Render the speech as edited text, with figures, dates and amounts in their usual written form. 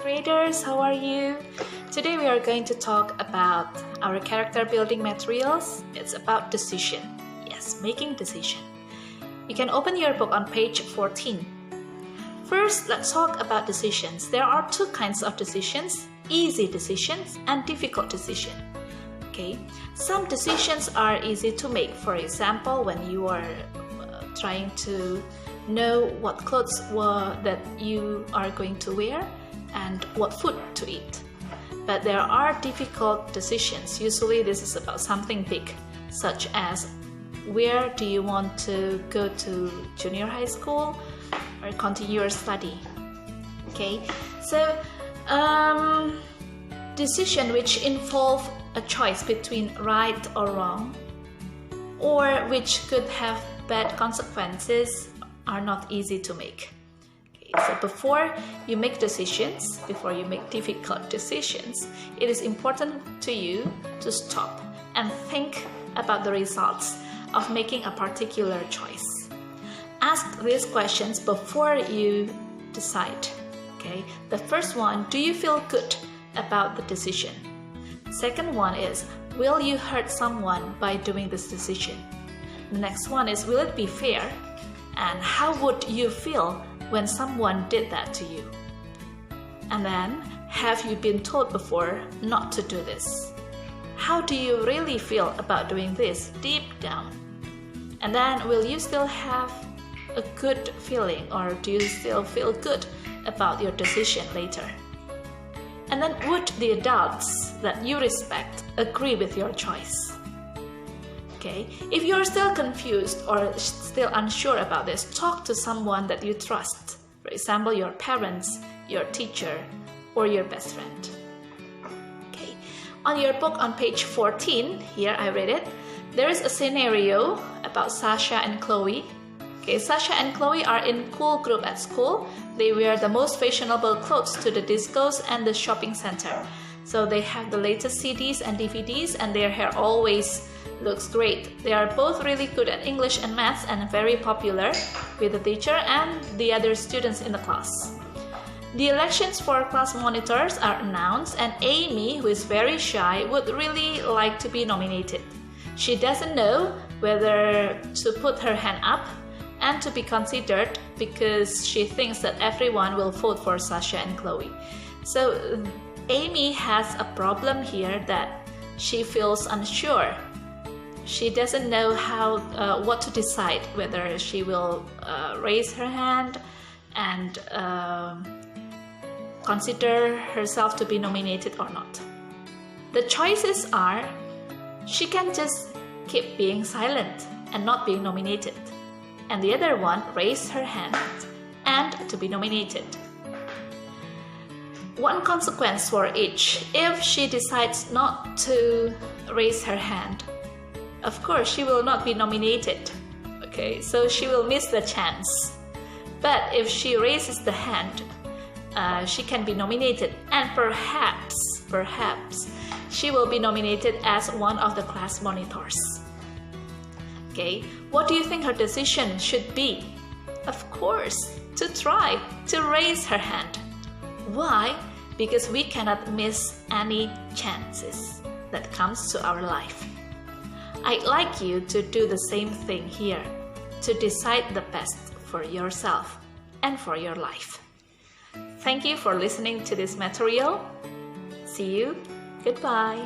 Readers, how are you? Today we are going to talk about our character building materials. It's about decision. Yes, making decision. You can open your book on page 14. First, let's talk about decisions. There are two kinds of decisions, easy decisions and difficult decisions. Okay, some decisions are easy to make. For example, when you are trying to know what clothes that you are going to wear and what food to eat. But there are difficult decisions. Usually this is about something big, such as where do you want to go to junior high school or continue your study. Okay, so decision which involve a choice between right or wrong, or which could have bad consequences, are not easy to make. Okay, so before you make decisions, before you make difficult decisions, it is important to you to stop and think about the results of making a particular choice. Ask these questions before you decide. Okay, the first one, do you feel good about the decision? Second one is, will you hurt someone by doing this decision? The next one is, will it be fair? And how would you feel when someone did that to you? And then, have you been told before not to do this? How do you really feel about doing this deep down? And then, will you still have a good feeling, or do you still feel good about your decision later? And then, would the adults that you respect agree with your choice? Okay, if you're still confused or still unsure about this, talk to someone that you trust. For example, your parents, your teacher, or your best friend. Okay, on your book on page 14, here I read it, there is a scenario about Sasha and Chloe. Okay, Sasha and Chloe are in cool group at school. They wear the most fashionable clothes to the discos and the shopping center. So they have the latest CDs and DVDs, and their hair always looks great. They are both really good at English and maths and very popular with the teacher and the other students in the class. The elections for class monitors are announced, and Amy, who is very shy, would really like to be nominated. She doesn't know whether to put her hand up and to be considered because she thinks that everyone will vote for Sasha and Chloe. So Amy has a problem here that she feels unsure. She doesn't know what to decide, whether she will raise her hand and consider herself to be nominated or not. The choices are, she can just keep being silent and not being nominated, and the other one, raise her hand and to be nominated. One consequence for each. If she decides not to raise her hand, of course she will not be nominated. Okay, so she will miss the chance. But if she raises the hand, she can be nominated, and perhaps she will be nominated as one of the class monitors. Okay, what do you think her decision should be? Of course, to try to raise her hand. Why? Because we cannot miss any chances that comes to our life. I'd like you to do the same thing here, to decide the best for yourself and for your life. Thank you for listening to this material. See you. Goodbye.